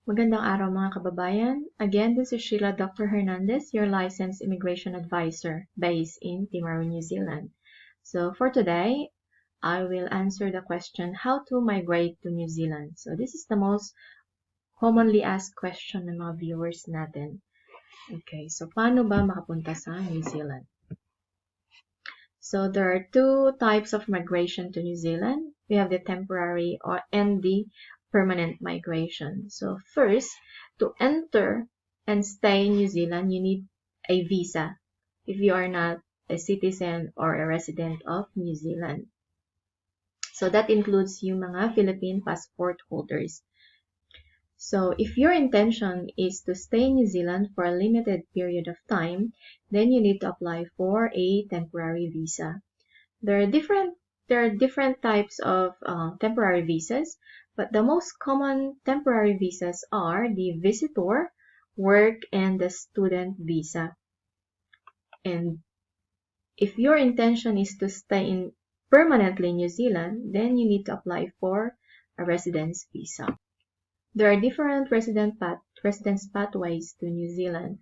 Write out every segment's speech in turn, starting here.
Magandang araw mga kababayan. Again, this is Sheila Dr. Hernandez, your licensed immigration advisor based in Timaru, New Zealand. So for today, I will answer the question, how to migrate to New Zealand. So this is the most commonly asked question ng mga viewers natin. Okay, so paano ba makapunta sa New Zealand? So there are two types of migration to New Zealand. We have the temporary and the permanent migration. So first, to enter and stay in New Zealand, you need a visa if you are not a citizen or a resident of New Zealand. So that includes yung mga Philippine passport holders. So if your intention is to stay in New Zealand for a limited period of time, then you need to apply for a temporary visa. There are different types of temporary visas, but the most common temporary visas are the visitor, work, and the student visa. And if your intention is to stay in permanently in New Zealand, then you need to apply for a residence visa. There are different residence pathways to New Zealand.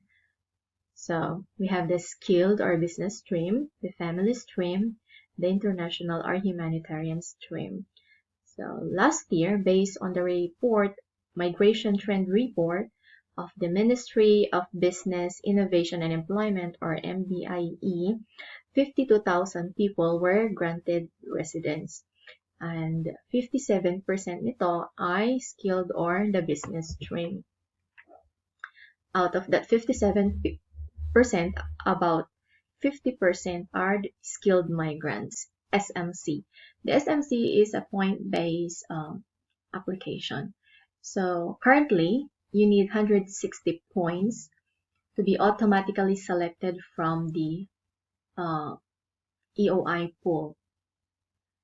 So we have the skilled or business stream, the family stream, the international or humanitarian stream. So last year, based on the report, Migration Trend Report of the Ministry of Business, Innovation and Employment or MBIE, 52,000 people were granted residence. And 57% nito ay skilled or the business stream. Out of that 57%, about 50% are skilled migrants, SMC. The SMC is a point-based application. So currently, you need 160 points to be automatically selected from the EOI pool.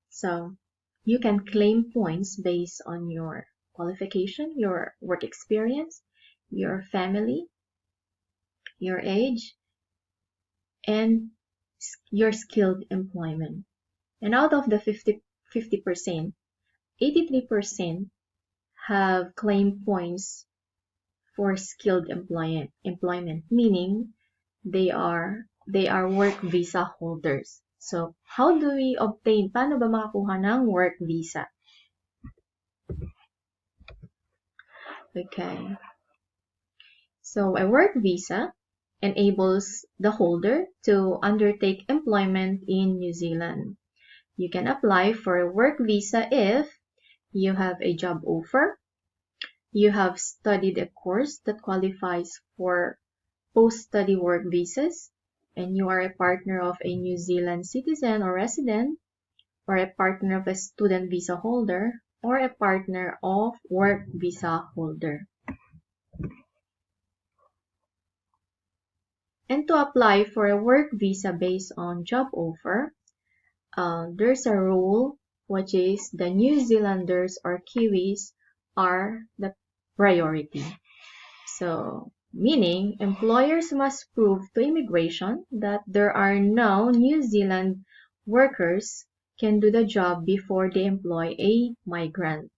So you can claim points based on your qualification, your work experience, your family, your age, and your skilled employment. And out of the 50%, 83% have claimed points for skilled employment, meaning they are work visa holders. So, how do we obtain? Paano ba makakuha ng work visa? Okay. So, a work visa enables the holder to undertake employment in New Zealand. You can apply for a work visa if you have a job offer, you have studied a course that qualifies for post-study work visas, and you are a partner of a New Zealand citizen or resident, or a partner of a student visa holder, or a partner of work visa holder. And to apply for a work visa based on job offer, there's a rule which is the New Zealanders or Kiwis are the priority. So, meaning employers must prove to immigration that there are no New Zealand workers can do the job before they employ a migrant,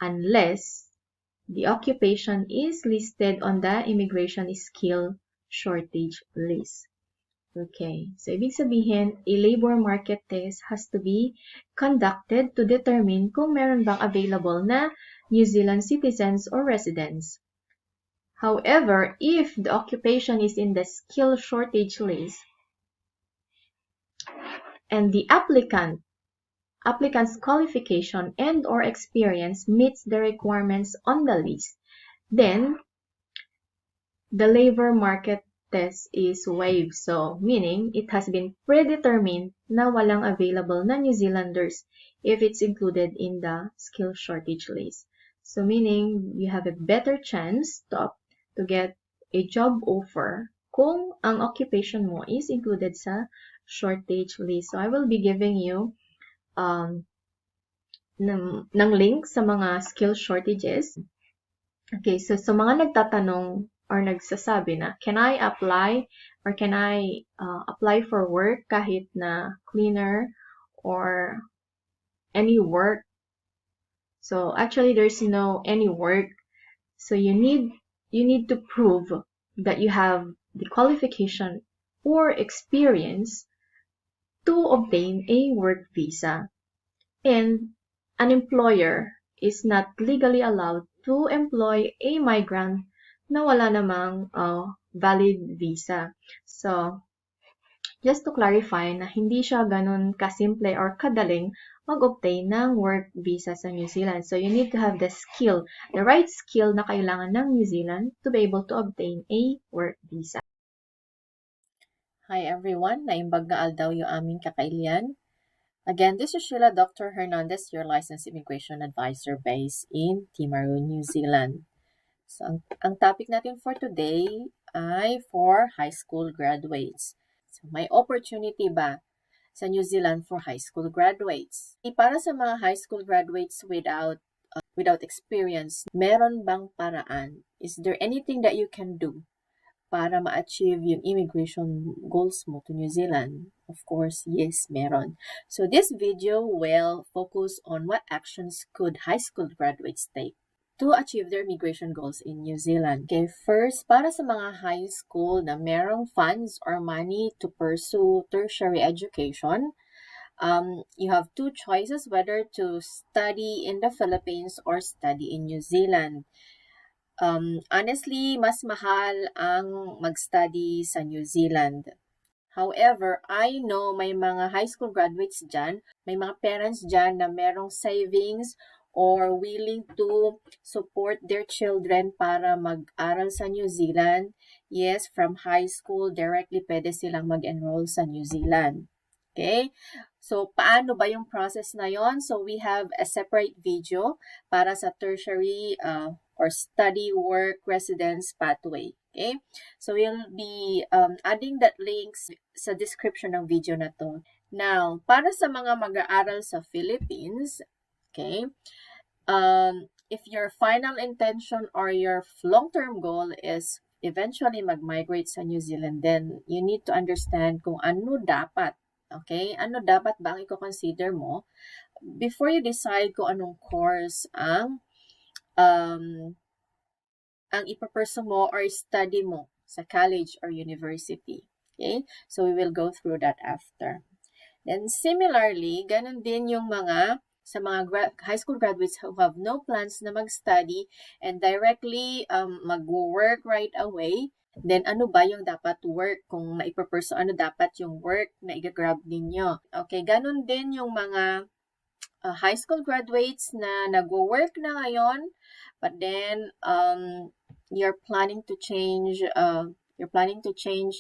unless the occupation is listed on the immigration skill shortage list. Okay, so ibig sabihin, a labor market test has to be conducted to determine kung meron bang available na New Zealand citizens or residents. However, if the occupation is in the skill shortage list and the applicant's qualification and or experience meets the requirements on the list, then the labor market test is waived. So, meaning it has been predetermined na walang available na New Zealanders if it's included in the skill shortage list. So, meaning you have a better chance to get a job offer kung ang occupation mo is included sa shortage list. So, I will be giving you ng link sa mga skill shortages. Okay, so sa mga nagtatanong or nagsasabi na, can I apply or can I apply for work kahit na cleaner or any work? So actually there's no any work So you need to prove that you have the qualification or experience to obtain a work visa. And an employer is not legally allowed to employ a migrant na wala namang valid visa. So, just to clarify na hindi siya ganun kasimple or kadaling mag-obtain ng work visa sa New Zealand. So, you need to have the skill, the right skill na kailangan ng New Zealand to be able to obtain a work visa. Hi everyone, naimbag na aldaw yung aming kakailian. Again, this is Sheila Dr. Hernandez, your licensed immigration advisor based in Timaru, New Zealand. So, ang topic natin for today ay for high school graduates. So, may opportunity ba sa New Zealand for high school graduates? Para sa mga high school graduates without experience, meron bang paraan? Is there anything that you can do para ma-achieve yung immigration goals mo to New Zealand? Of course, yes, meron. So this video will focus on what actions could high school graduates take to achieve their immigration goals in New Zealand. Okay, first, para sa mga high school na merong funds or money to pursue tertiary education, you have two choices whether to study in the Philippines or study in New Zealand. Honestly, mas mahal ang mag-study sa New Zealand. However, I know may mga high school graduates dyan, may mga parents dyan na merong savings or willing to support their children para mag-aral sa New Zealand. Yes, from high school, directly pwede silang mag-enroll sa New Zealand. Okay? So, paano ba yung process na yon? So, we have a separate video para sa tertiary or study, work, residence pathway. Okay? So, we'll be adding that links sa description ng video na to. Now, para sa mga mag-aaral sa Philippines, okay, if your final intention or your long-term goal is eventually mag-migrate sa New Zealand, then you need to understand kung ano dapat. Okay? Ano dapat ba ang i-consider mo before you decide kung anong course ang ipapursue mo or study mo sa college or university. Okay? So, we will go through that after. Then, similarly, ganun din yung sa mga high school graduates who have no plans na mag-study and directly mag-work right away. Then, ano ba yung dapat work kung maipapursue? Ano dapat yung work na i-grab ninyo? Okay, ganun din yung mga high school graduates na nag-work na ngayon, but then you're planning to change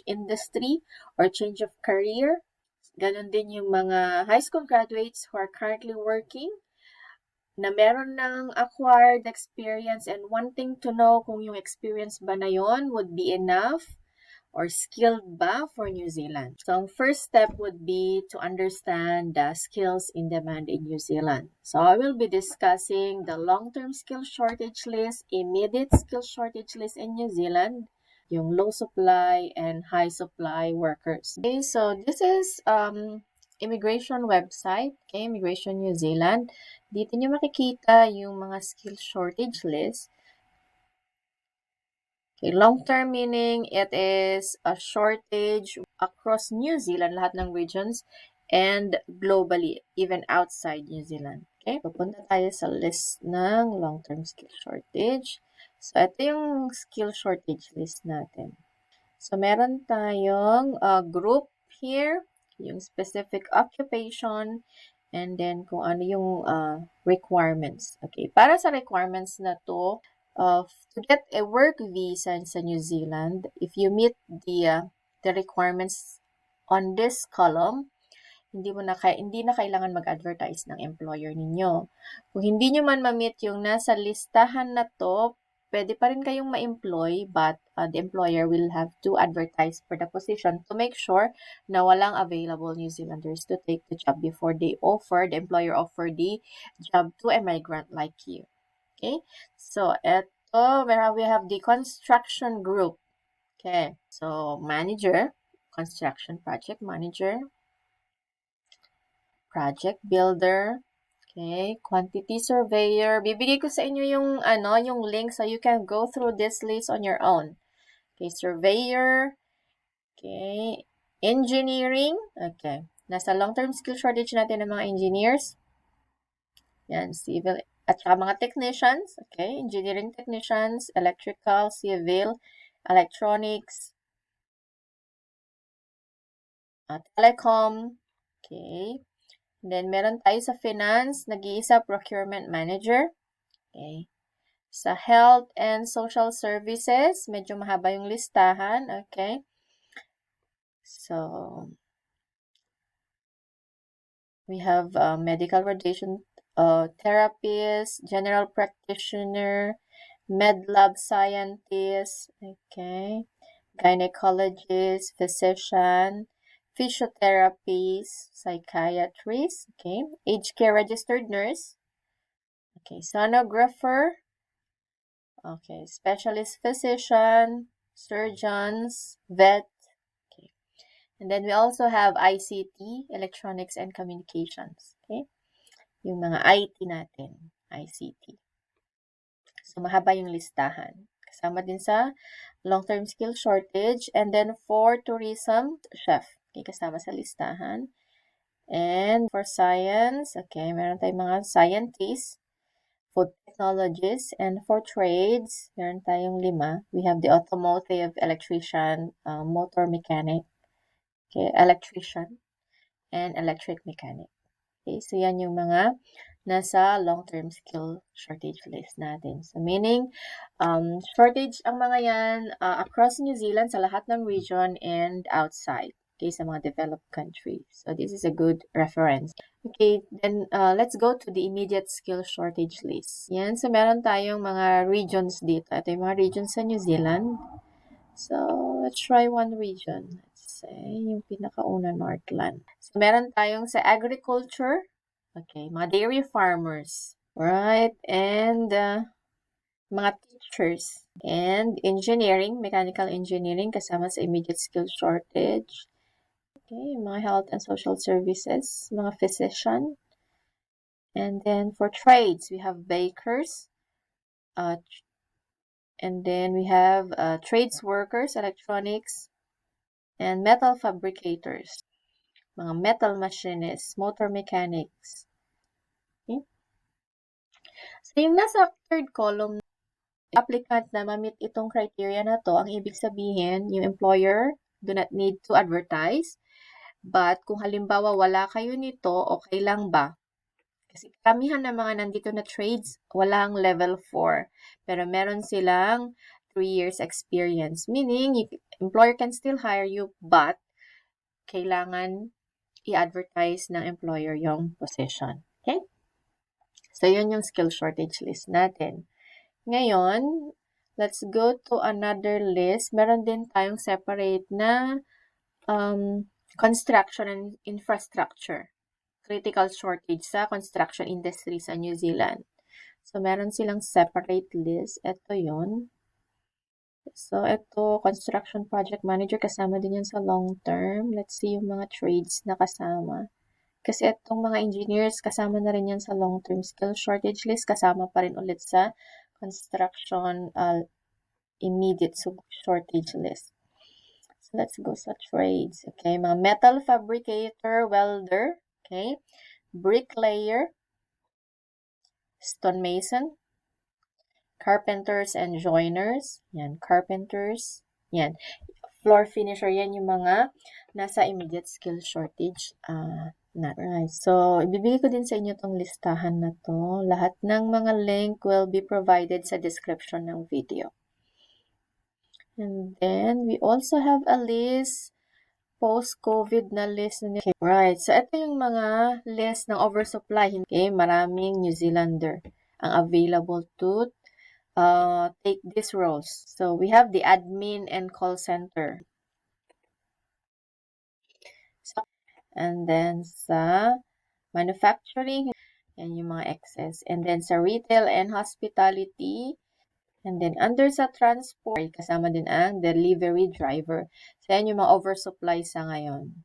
industry or change of career. Ganon din yung mga high school graduates who are currently working na meron ng acquired experience and wanting to know kung yung experience ba na yon would be enough or skilled ba for New Zealand. So, ang first step would be to understand the skills in demand in New Zealand. So, I will be discussing the long-term skill shortage list, immediate skill shortage list in New Zealand, yung low supply and high supply workers. Okay, so this is immigration website, okay, Immigration New Zealand. Dito nyo makikita yung mga skill shortage list. Okay, long-term meaning it is a shortage across New Zealand, lahat ng regions, and globally, even outside New Zealand. Okay, pupunta tayo sa list ng long-term skill shortage. So, ito yung skill shortage list natin. So, meron tayong group here, yung specific occupation, and then kung ano yung requirements. Okay, para sa requirements na to, to get a work visa sa New Zealand, if you meet the requirements on this column, hindi na kailangan mag-advertise ng employer ninyo. Kung hindi nyo man ma-meet yung nasa listahan na to, pwede pa rin kayong ma-employ, but the employer will have to advertise for the position to make sure na walang available New Zealanders to take the job before the employer offer the job to a migrant like you. Okay? So, we have the construction group. Okay. So, manager, construction project manager, project builder, Okay, quantity surveyor. Bibigay ko sa inyo yung yung link so you can go through this list on your own. Okay, surveyor. Okay, engineering. Okay, nasa long-term skill shortage natin ng mga engineers. Yan, civil at saka mga technicians. Okay, engineering technicians, electrical, civil, electronics, telecom. Okay. And then, meron tayo sa finance, nag-iisa procurement manager. Okay. Sa health and social services, medyo mahaba yung listahan. Okay. So, we have medical radiation therapist, general practitioner, med lab scientist, okay, gynecologist, physician, physiotherapist, psychiatrist, okay, aged care registered nurse, okay, sonographer, okay, specialist physician, surgeons, vet, okay. And then we also have ICT, electronics and communications, okay. Yung mga IT natin, ICT. So, mahaba yung listahan. Kasama din sa long-term skill shortage. And then, for tourism, chef. Okay, kasama sa listahan. And for science, okay, meron tayong mga scientists, food technologists, and for trades, meron tayong 5. We have the automotive, electrician, motor mechanic, okay, electrician, and electric mechanic. Okay, so yan yung mga nasa long-term skill shortage list natin. So, meaning, shortage ang mga yan across New Zealand sa lahat ng region and outside. Okay, sa mga developed countries. So, this is a good reference. Okay, then let's go to the immediate skill shortage list. Yan, so meron tayong mga regions dito. Ito yung mga regions sa New Zealand. So, let's try one region. Let's say, yung pinakauna, Northland. So, meron tayong sa agriculture. Okay, mga dairy farmers. Right? And mga teachers. And engineering, mechanical engineering, kasama sa immediate skill shortage. Okay, mga health and social services, mga physician. And then for trades, we have bakers, and then we have trades workers, electronics, and metal fabricators, mga metal machinists, motor mechanics. Okay? So, yung nasa third column, applicant na ma-meet itong criteria na to, ang ibig sabihin, yung employer do not need to advertise. But kung halimbawa wala kayo nito, okay lang ba? Kasi karamihan ng mga nandito na trades, walang level 4. Pero meron silang 3 years experience. Meaning, employer can still hire you, but kailangan i-advertise ng employer yung position. Okay? So, yun yung skill shortage list natin. Ngayon, let's go to another list. Meron din tayong separate na construction and infrastructure. Critical shortage sa construction industry sa New Zealand. So, meron silang separate list. Ito yun. So, ito, construction project manager, kasama din yan sa long term. Let's see yung mga trades na kasama. Kasi itong mga engineers, kasama na rin yan sa long term skill shortage list. Kasama pa rin ulit sa construction immediate shortage list. So, let's go sa trades. Okay, mga metal fabricator, welder. Okay, bricklayer, stonemason, carpenters and joiners. Yan, carpenters. Yan, floor finisher. Yan yung mga nasa immediate skill shortage right. So, ibibigay ko din sa inyo tong listahan na to. Lahat ng mga link will be provided sa description ng video. And then, we also have a list post-COVID na list. Okay, right. So, ito yung mga list ng oversupply. Okay, maraming New Zealander ang available to take these roles. So, we have the admin and call center. So, and then sa manufacturing, yan yung mga excess. And then sa retail and hospitality. And then under sa transport, kasama din ang delivery driver. So, yan yung mga oversupply sa ngayon.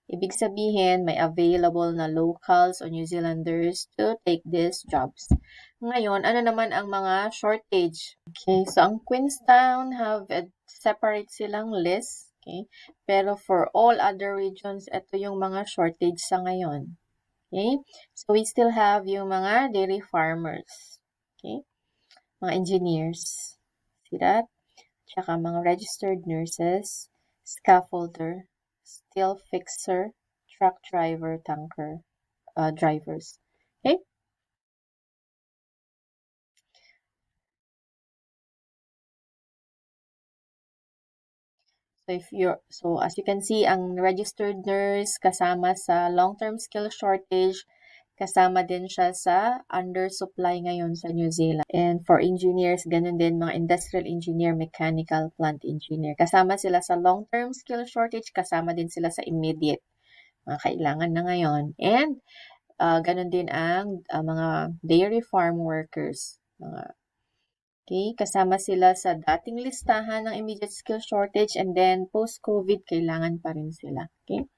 Ibig sabihin, may available na locals o New Zealanders to take these jobs. Ngayon, ano naman ang mga shortage? Okay, so ang Queenstown have a separate silang list. Okay, pero for all other regions, ito yung mga shortage sa ngayon. Okay, so we still have yung mga dairy farmers. Okay, mga engineers. See that? Tsaka mga registered nurses, scaffolder, steel fixer, truck driver, tanker drivers. Okay? So as you can see, ang registered nurse kasama sa long-term skill shortage, kasama din siya sa undersupply ngayon sa New Zealand. And for engineers, ganun din mga industrial engineer, mechanical plant engineer. Kasama sila sa long-term skill shortage, kasama din sila sa immediate mga kailangan na ngayon. And ganun din ang mga dairy farm workers. Okay, kasama sila sa dating listahan ng immediate skill shortage and then post-COVID, kailangan pa rin sila. Okay?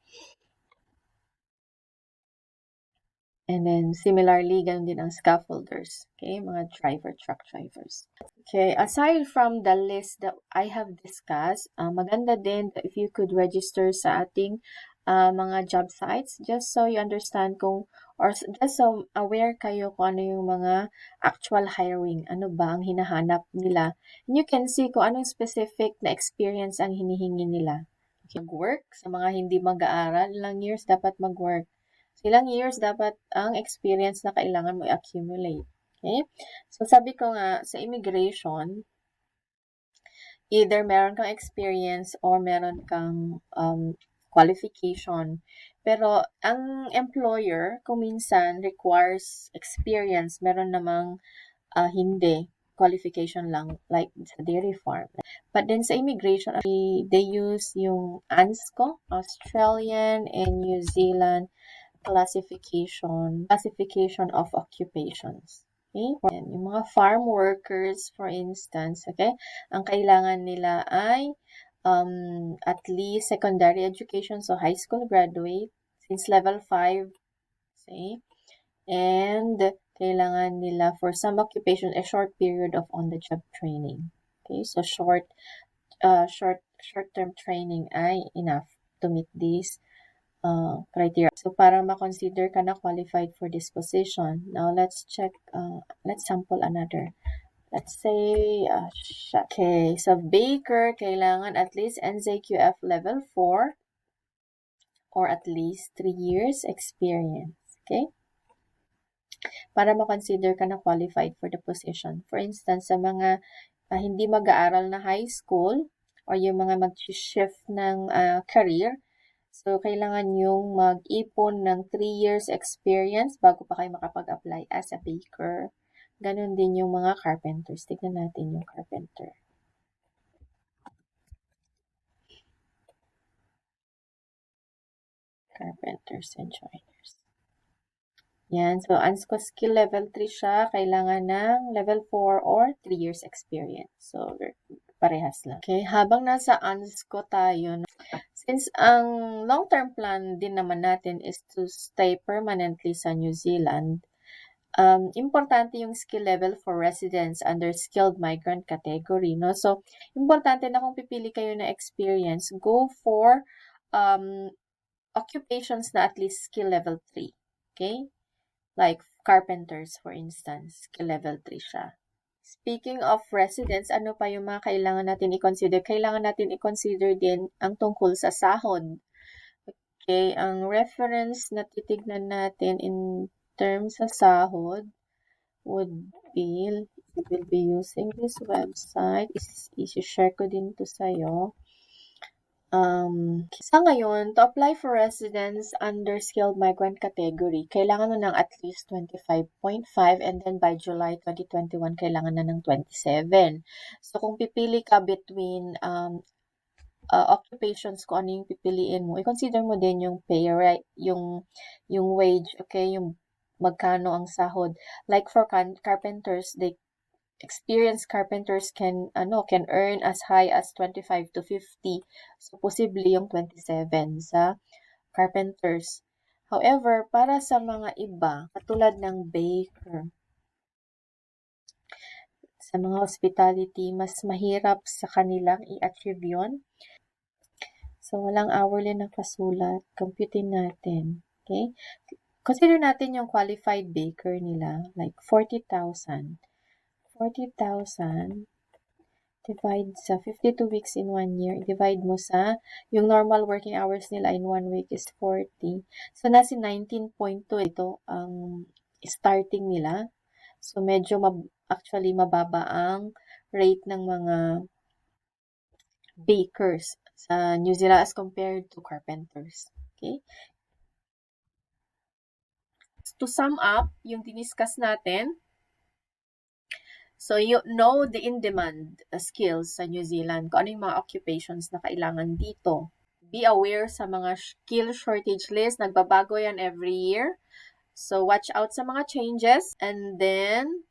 And then similarly, ganun din ang scaffolders. Okay, mga truck drivers. Okay, aside from the list that I have discussed, maganda din if you could register sa ating mga job sites just so you understand or just so aware kayo kung ano yung mga actual hiring, ano ba ang hinahanap nila. And you can see kung anong specific na experience ang hinihingi nila. Okay, mag-work, sa mga hindi mag-aaral, ilang years dapat mag-work. So, ilang years dapat ang experience na kailangan mo i-accumulate. Okay? So, sabi ko nga, sa immigration, either meron kang experience or meron kang qualification. Pero, ang employer, kung minsan, requires experience. Meron namang hindi. Qualification lang, like sa dairy farm. But then sa immigration, they use yung ANSCO, Australian and New Zealand classification of occupations. Okay? And yung mga farm workers, for instance, okay, ang kailangan nila ay at least secondary education, so high school graduate, since level 5, okay, and kailangan nila for some occupation a short period of on-the-job training. Okay, so short-term training ay enough to meet these criteria. So, para ma-consider ka na qualified for this position. Now, let's check, let's sample another. Let's say, okay, so baker, kailangan at least NZQF level 4 or at least 3 years experience. Okay? Para ma-consider ka na qualified for the position. For instance, sa mga hindi mag-aaral na high school or yung mga mag-shift ng career, so kailangan yung mag-ipon ng 3 years experience bago pa kayo makapag-apply as a baker. Ganon din yung mga carpenters. Tignan natin yung carpenter. Carpenters and joiners. Yan. So, ANSCO skill level 3 siya. Kailangan ng level 4 or 3 years experience. So, parehas lang. Okay. Habang nasa ANSCO tayo, since ang long-term plan din naman natin is to stay permanently sa New Zealand, importante yung skill level for residents under skilled migrant category, no? So, importante na kung pipili kayo na experience, go for occupations na at least skill level 3. Okay? Like carpenters, for instance, skill level 3 siya. Speaking of residents, ano pa yung mga kailangan natin i-consider? Kailangan natin i-consider din ang tungkol sa sahod. Okay, ang reference na titignan natin in terms sa sahod would be, we will be using this website. I-share ko din to sa'yo. Sa ngayon, to apply for residence under skilled migrant category, kailangan mo ng at least 25.5 and then by July 2021, kailangan na ng 27. So, kung pipili ka between occupations, kung ano yung pipiliin mo, i-consider mo din yung pay rate, yung wage, okay, yung magkano ang sahod. Like for carpenters, experienced carpenters can earn as high as 25 to 50. So, possibly yung 27 sa carpenters. However, para sa mga iba, katulad ng baker, sa mga hospitality, mas mahirap sa kanilang i-achieve yun. So, walang hourly na kasulat. Computing natin. Okay? Consider natin yung qualified baker nila, like 40,000. 40,000 divide sa 52 weeks in 1 year. Divide mo sa, yung normal working hours nila in 1 week is 40. So, nasa 19.2 ito ang starting nila. So, medyo actually mababa ang rate ng mga bakers sa New Zealand as compared to carpenters. Okay? To sum up, yung diniscuss natin, so, you know the in-demand skills sa New Zealand, kung ano yung mga occupations na kailangan dito. Be aware sa mga skill shortage list. Nagbabago yan every year. So, watch out sa mga changes. And then,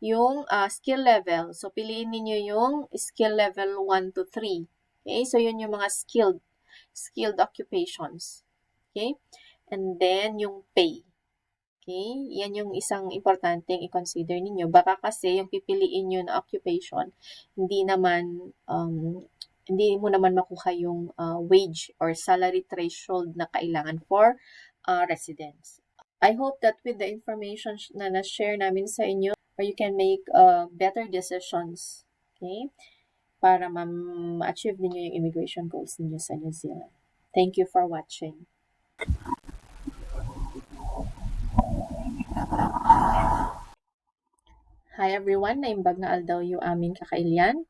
yung skill level. So, piliin niyo yung skill level 1 to 3. Okay? So, yun yung mga skilled occupations. Okay? And then, yung pay. Okay? Yan yung isang importanteng i-consider ninyo. Baka kasi yung pipiliin nyo na occupation, hindi mo naman makuha yung wage or salary threshold na kailangan for residents. I hope that with the information na na-share namin sa inyo, or you can make better decisions, okay? Para ma-achieve ninyo yung immigration goals ninyo sa New Zealand. Thank you for watching. Hi everyone, naimbag na aldaw yung aming kakailian.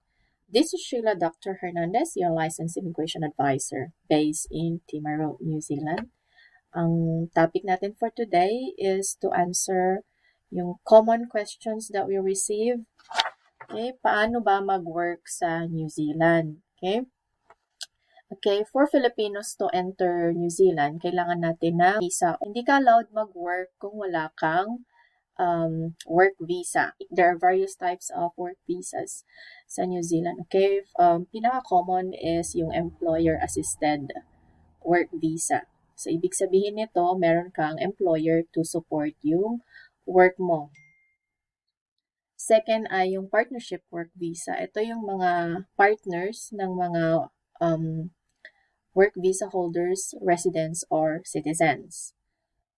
This is Sheila Dr. Hernandez, your licensed immigration advisor based in Timaru, New Zealand. Ang topic natin for today is to answer yung common questions that we receive. Okay, paano ba mag-work sa New Zealand? Okay, for Filipinos to enter New Zealand, kailangan natin na visa. Hindi ka allowed mag-work kung wala kang work visa. There are various types of work visas sa New Zealand. Okay, pinaka-common is yung employer-assisted work visa. So, ibig sabihin nito, meron kang employer to support yung work mo. Second ay yung partnership work visa. Ito yung mga partners ng mga work visa holders, residents, or citizens.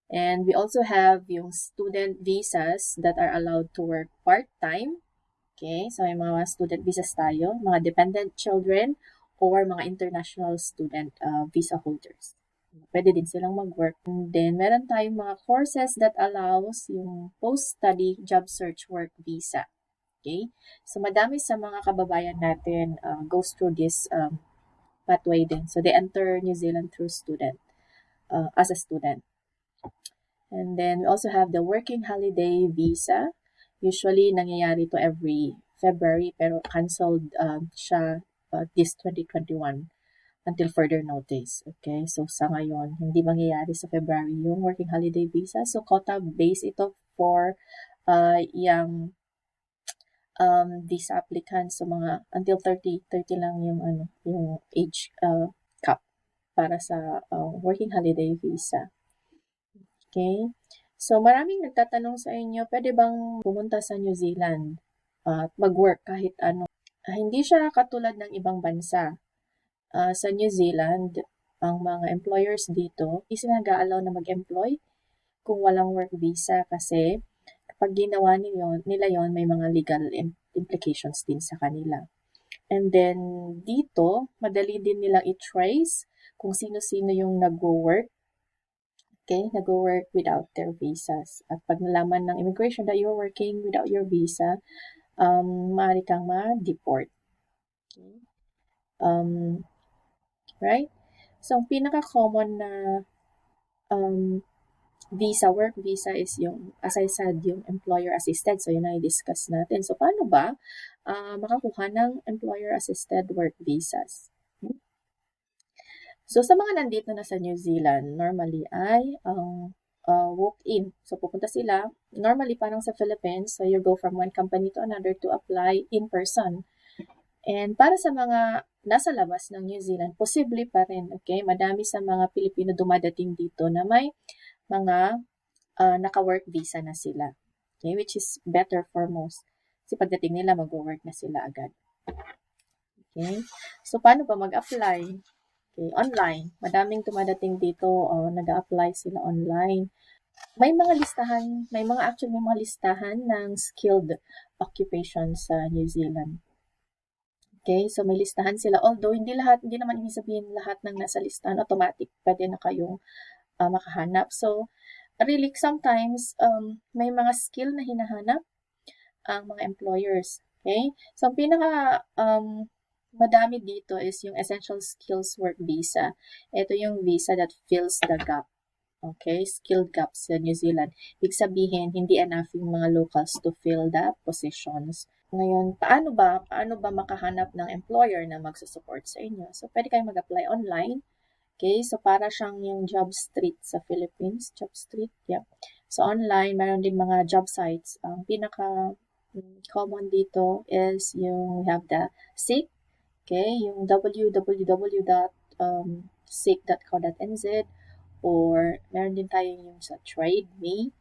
And we also have yung student visas that are allowed to work part-time. Okay, so may mga student visas tayo, mga dependent children, or mga international student visa holders. Pwede din silang mag-work. And then, meron tayong mga courses that allows yung post-study job search work visa. Okay, so madami sa mga kababayan natin goes through this pathway din. So, they enter New Zealand through as a student. And then, we also have the working holiday visa. Usually, nangyayari to every February, pero canceled siya this 2021 until further notice. Okay, so sa ngayon, hindi mangyayari sa February yung working holiday visa. So, quota-based ito for yung visa applicants. So, mga until 30 lang yung age cap para sa working holiday visa. Okay? So, maraming nagtatanong sa inyo, pwede bang pumunta sa New Zealand at mag-work kahit ano? Hindi siya katulad ng ibang bansa. Sa New Zealand, ang mga employers dito, hindi sila nag-a-allow na mag-employ kung walang work visa kasi kapag ginawa nila yon may mga legal implications din sa kanila. And then, dito, madali din nilang i-trace kung sino-sino yung nag-work. Okay, nag-work without their visas. At pag nalaman ng immigration that you're working without your visa, maaari kang ma-deport. Okay. Right? So, ang pinaka-common na work visa is yung, as I said, yung employer-assisted. So, yun na i-discuss natin. So, paano ba makakuha ng employer-assisted work visas? So, sa mga nandito na sa New Zealand, normally ay walk-in. So, pupunta sila, normally parang sa Philippines, so you go from one company to another to apply in person. And para sa mga nasa labas ng New Zealand, posible pa rin, okay? Madami sa mga Pilipino dumadating dito na may mga naka-work visa na sila. Okay, which is better for most. Kasi pagdating nila, mag-work na sila agad. Okay, so paano ba mag-apply? Okay, online. Madaming dumadating dito, nag-a-apply sila online. May mga listahan, may mga listahan ng skilled occupation sa New Zealand. Okay, so may listahan sila. Although, hindi naman ibig sabihin lahat ng nasa listahan automatic pwede na kayong makahanap. So, really, sometimes, may mga skill na hinahanap ang mga employers. Okay? So, ang madami dito is yung Essential Skills Work Visa. Ito yung visa that fills the gap. Okay? Skilled gaps sa New Zealand. Ibig sabihin, hindi enough yung mga locals to fill the positions. Ngayon, paano ba makahanap ng employer na magsusupport sa inyo? So, pwede kayong mag-apply online. Okay, so para siyang yung job street sa Philippines. Job street, yeah. So, online, meron din mga job sites. Ang pinaka-common dito is yung we have the SEEK. Okay, yung www.seek.co.nz or meron din tayo yung sa TradeMe.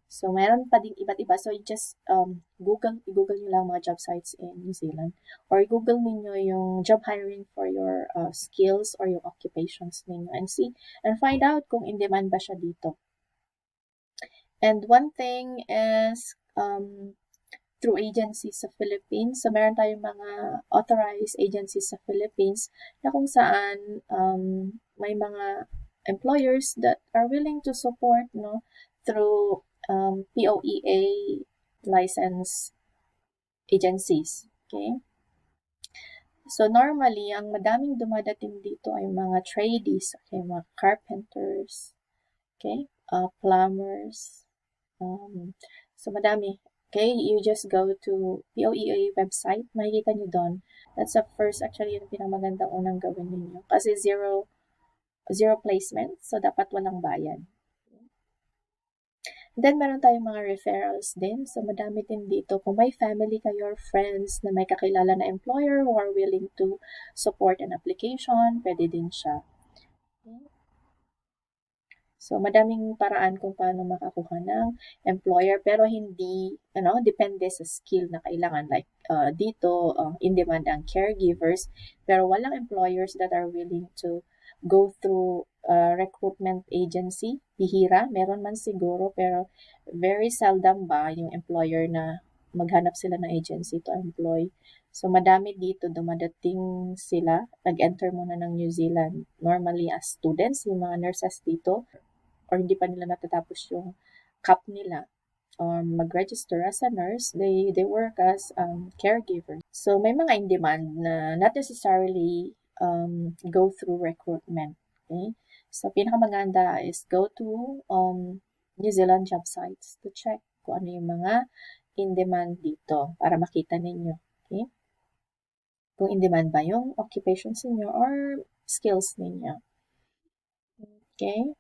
So, meron pa din iba't iba. So, you just i-google nyo lang mga job sites in New Zealand. Or i-google ninyo yung job hiring for your skills or yung occupations ninyo and find out kung in demand ba siya dito. And one thing is through agencies sa Philippines. So, meron tayong mga authorized agencies sa Philippines na kung saan may mga employers that are willing to support through POEA license agencies. Okay? So, normally, ang madaming dumadating dito ay mga tradies, okay, mga carpenters, okay, plumbers. So, madami. Okay, you just go to POEA website, makikita nyo doon. That's the first, actually, yung pinamagandang unang gawin ninyo. Kasi zero placement, so dapat walang bayad. Then, meron tayong mga referrals din. So, madami din dito. Kung may family kayo or friends na may kakilala na employer who are willing to support an application, pwede din siya. Okay. So, madaming paraan kung paano makakuha ng employer, pero hindi, depende sa skill na kailangan. Like, dito, in demand ang caregivers, pero walang employers that are willing to go through recruitment agency. Bihira, meron man siguro, pero very seldom ba yung employer na maghanap sila ng agency to employ. So, madami dito, dumadating sila, nag-enter muna ng New Zealand, normally as students, yung mga nurses dito, or hindi pa nila natatapos yung CAP nila, or mag-register as a nurse, they work as caregiver. So, may mga in-demand na not necessarily go through recruitment. Okay? So, pinakamaganda is go to New Zealand job sites to check kung ano yung mga in-demand dito para makita ninyo. Okay? Kung in-demand ba yung occupations ninyo or skills ninyo. Okay?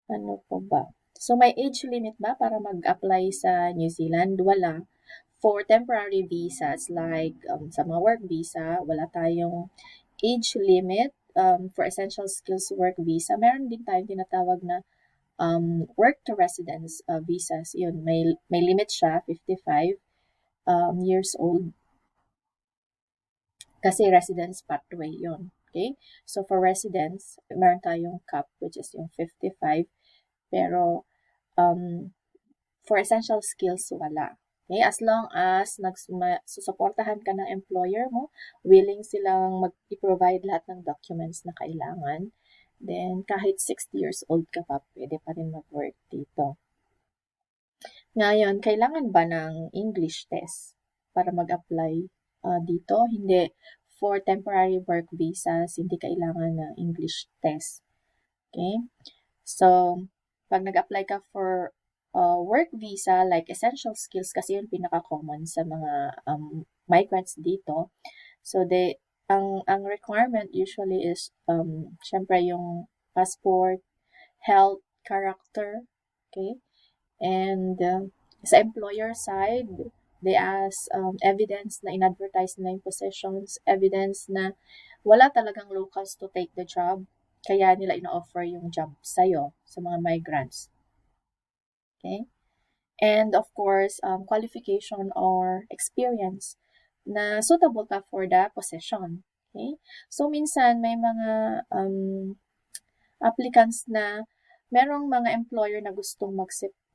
Ano po ba? So, may age limit ba para mag-apply sa New Zealand? Wala. For temporary visas, like sa mga work visa, wala tayong age limit. For essential skills work visa, meron din tayong tinatawag na work to residence visas. Yun, may limit siya, 55 years old. Kasi residence pathway yun. Okay? So, for residence, meron tayong cap, which is yung 55. Pero, for essential skills, wala. Okay? As long as susuportahan ka ng employer mo, willing silang i-provide lahat ng documents na kailangan, then kahit 60 years old ka pa, pwede pa rin mag-work dito. Ngayon, kailangan ba ng English test para mag-apply dito? Hindi. For temporary work visas, hindi kailangan ng English test. Okay? So, pag nag-apply ka for work visa, like essential skills, kasi yun pinaka-common sa mga migrants dito. So, ang requirement usually is, syempre yung passport, health, character, okay? And sa employer side, They ask evidence na in-advertise nila yung positions, evidence na wala talagang locals to take the job, kaya nila ina-offer yung job sa'yo, sa mga migrants. Okay? And of course, qualification or experience na suitable ka for the position. Okay? So, minsan may mga applicants na merong mga employer na gustong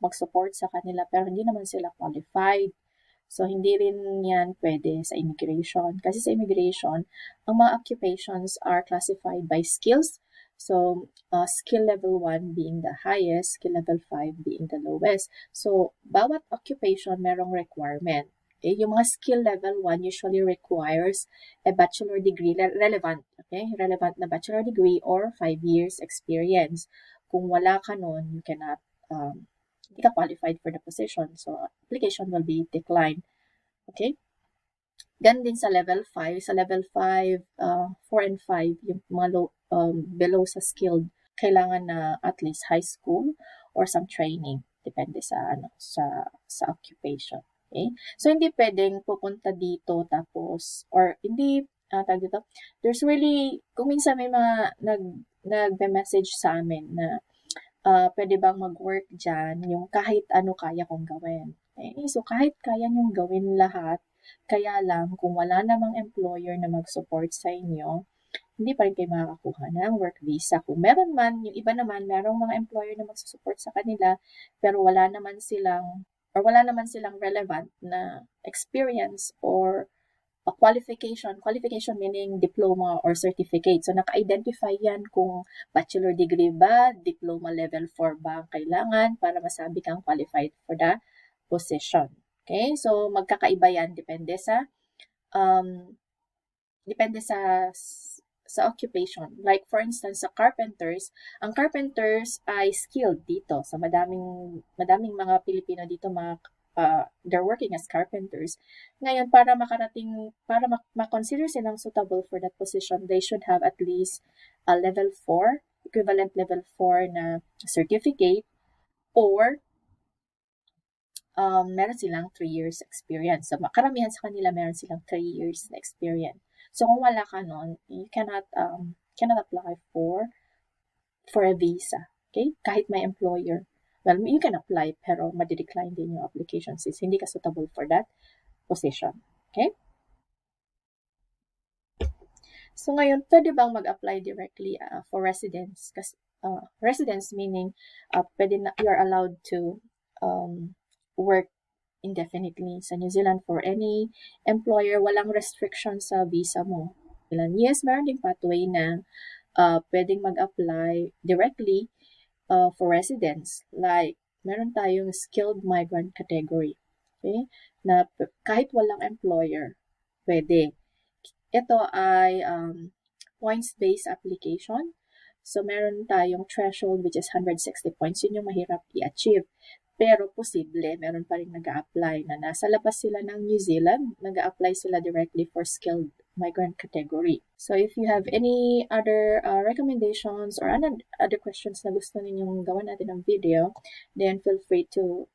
mag-support sa kanila pero hindi naman sila qualified. So, hindi rin yan pwede sa immigration. Kasi sa immigration, ang mga occupations are classified by skills. So, skill level 1 being the highest, skill level 5 being the lowest. So, bawat occupation merong requirement. Okay? Yung mga skill level 1 usually requires a bachelor degree, relevant, okay? Relevant na bachelor degree or 5 years experience. Kung wala ka nun, you cannot hindi ka qualified for the position. So, application will be declined. Okay? Ganun din sa level 5. Sa level 5, 4 and 5, yung mga below sa skilled, kailangan na at least high school or some training. Depende sa occupation. Okay? So, hindi pwedeng pupunta dito tapos, or hindi, tag dito, there's really, kung minsan may mga nagbe-message sa amin na pwede bang mag-work dyan, yung kahit ano kaya kong gawin. Okay? So, kahit kaya nyong gawin lahat, kaya lang, kung wala namang employer na mag-support sa inyo, hindi pa rin kayo makakakuha ng work visa. Kung meron man, yung iba naman, merong mga employer na mag-support sa kanila, pero wala naman silang relevant na experience or a qualification meaning diploma or certificate. So, naka-identify yan kung bachelor degree ba, diploma level 4 ba ang kailangan para masabi kang qualified for the position. Okay? So, magkakaiba yan depende sa occupation. Like, for instance, sa carpenters, ang carpenters ay skilled dito. So, madaming mga Pilipino dito they're working as carpenters. Ngayon, para ma-consider silang suitable for that position, they should have at least a level 4, equivalent level 4 na certificate, or meron silang 3 years experience. So, karamihan sa kanila meron silang 3 years na experience. So, kung wala ka nun, you cannot apply for a visa. Okay? Kahit may employer. Well, you can apply, pero madi-decline din yung application since hindi ka suitable for that position. Okay? So, ngayon, pwede bang mag-apply directly for residence? Kasi, residence meaning, you're allowed to work indefinitely sa New Zealand for any employer. Walang restriction sa visa mo. Yes, meron ding pathway na pwedeng mag-apply directly for residents. Like, meron tayong skilled migrant category. Okay? Na kahit walang employer, pwede. Ito ay points-based application. So, meron tayong threshold which is 160 points. Yun yung mahirap i-achieve. Pero posible, meron pa rin nag-a-apply na nasa labas sila ng New Zealand, nag-a-apply sila directly for skilled migrant category. So, if you have any other recommendations or other questions na gusto ninyong gawan natin ng video, then feel free to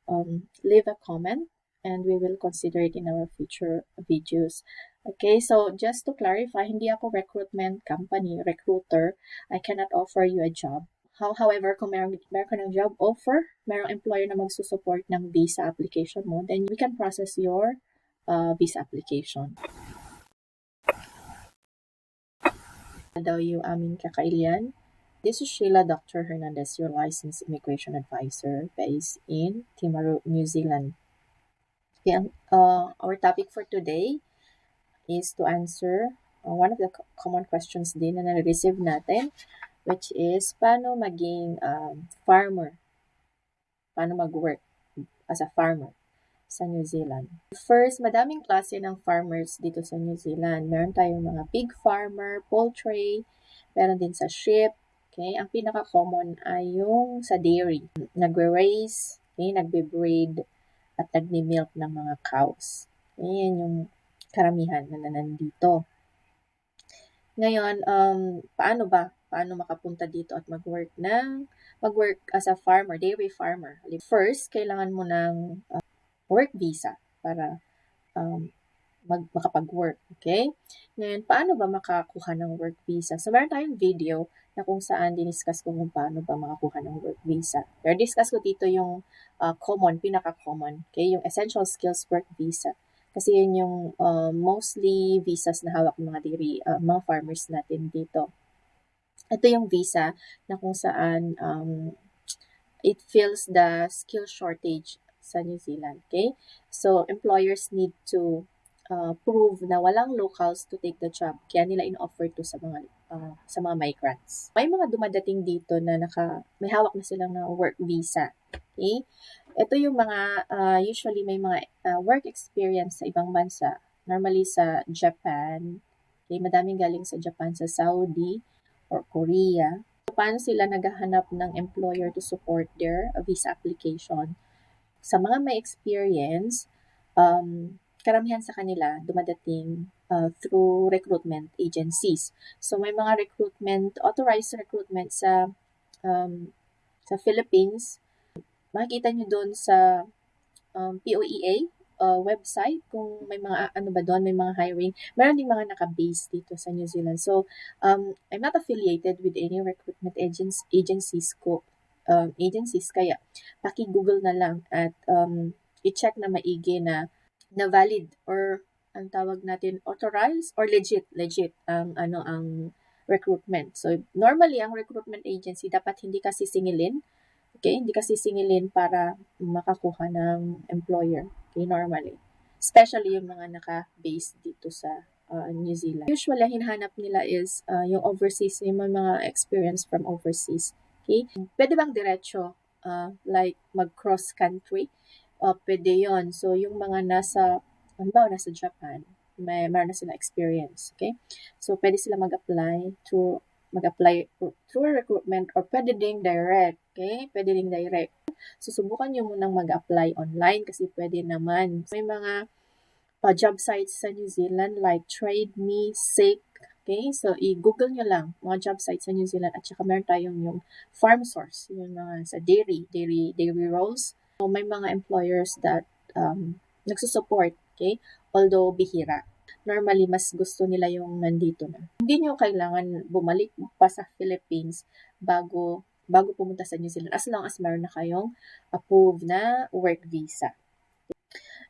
leave a comment and we will consider it in our future videos. Okay, so just to clarify, hindi ako recruitment company, recruiter. I cannot offer you a job. However, kung meron ka ng job offer, merong employer na magsusupport ng visa application mo, then we can process your visa application. Daw yung aming kakailian. This is Sheila Dr. Hernandez, your licensed immigration advisor based in Timaru, New Zealand. Okay, our topic for today is to answer one of the common questions din na na-receive natin, which is, paano maging farmer? Paano mag-work as a farmer sa New Zealand? First, madaming klase ng farmers dito sa New Zealand. Meron tayong mga pig farmer, poultry, meron din sa sheep. Okay? Ang pinaka-common ay yung sa dairy. Nagre-raise, okay? Nagbe-breed, at nagmi-milk ng mga cows. Okay? Yan yung karamihan na nandito. Ngayon, paano makapunta dito at mag-work as a farmer, dairy farmer? First, kailangan mo ng work visa para makapag-work. Okay? Ngayon, paano ba makakuha ng work visa? So, meron tayong video na kung saan diniscuss ko kung paano ba makakuha ng work visa. Pero discuss ko dito yung pinaka-common. Okay? Yung Essential Skills Work Visa. Kasi yun yung mostly visas na hawak ng mga farmers natin dito. Ito yung visa na kung saan it fills the skill shortage sa New Zealand. Okay? So, employers need to prove na walang locals to take the job. Kaya nila in-offer to sa mga migrants. May mga dumadating dito na may hawak na silang na work visa. Okay? Ito yung mga, usually may mga work experience sa ibang bansa. Normally sa Japan. Okay? Madaming galing sa Japan, sa Saudi or Korea. So, paano sila naghahanap ng employer to support their visa application? Sa mga may experience, karamihan sa kanila dumadating through recruitment agencies. So may mga authorized recruitment sa Philippines. Makikita nyo doon sa POEA website kung may mga may mga hiring. Meron ding mga naka-base dito sa New Zealand. So I'm not affiliated with any recruitment agencies kaya paki-Google na lang at i-check na maigi na valid or ang tawag natin authorized or legit ang recruitment. So normally ang recruitment agency dapat hindi ka sisingilin. Okay, hindi ka sisingilin para makakuha ng employer. Okay, normally. Especially yung mga naka-base dito sa New Zealand. Usually, hinahanap nila is yung overseas, yung mga experience from overseas. Okay? Pwede bang diretso, like mag-cross country? Pwede yon. So, yung mga nasa Japan, meron na sila experience. Okay? So, pwede sila mag-apply through recruitment or pwede ding direct. Okay? Pwede ding direct. Susubukan nyo munang mag-apply online kasi pwede naman. May mga job sites sa New Zealand like TradeMe, Seek. Okay? So, i-google nyo lang mga job sites sa New Zealand at saka meron tayong yung farm source, yung mga sa dairy roles. So, may mga employers that nagsusupport, okay? Although bihira. Normally, mas gusto nila yung nandito na. Hindi nyo kailangan bumalik pa sa Philippines bago pumunta sa New Zealand as long as meron na kayong approved na work visa.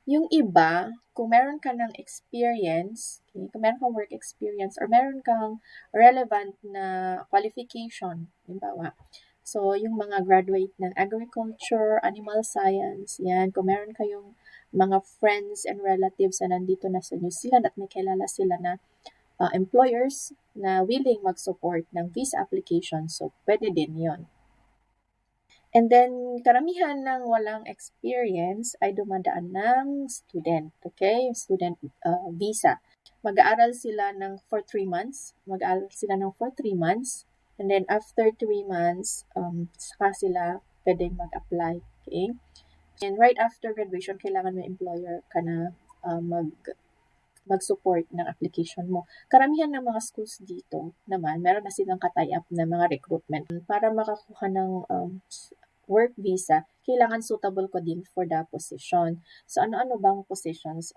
Yung iba, kung meron ka ng experience, okay, kung meron kang work experience or meron kang relevant na qualification, halimbawa, so yung mga graduate ng agriculture, animal science, yan, kung meron kayong mga friends and relatives na nandito na sa New Zealand at may kilala sila na employers na willing mag-support ng visa application, so pwede din yon. And then, karamihan ng walang experience ay dumadaan ng student, okay? Student visa. Mag-aaral sila for 3 months. And then, after 3 months, saka sila pwedeng mag-apply, okay? And right after graduation, kailangan may employer ka na mag-support ng application mo. Karamihan ng mga schools dito naman, meron na silang ka-tie-up na mga recruitment. Para makakuha ng work visa, kailangan suitable ko din for the position. So, ano-ano bang positions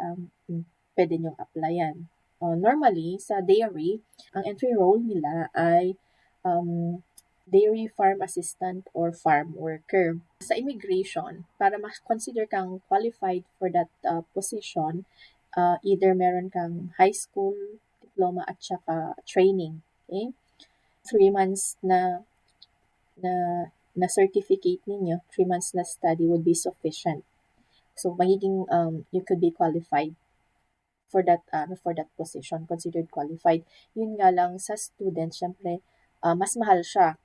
pwede nyong applyan? Normally, sa dairy, ang entry role nila ay dairy farm assistant or farm worker. Sa immigration, para ma-consider kang qualified for that position, either meron kang high school diploma at saka training. Okay? 3 months na certificate ninyo, 3 months na study would be sufficient. So, magiging, you could be qualified for that position, considered qualified. Yun nga lang, sa student, syempre, mas mahal siya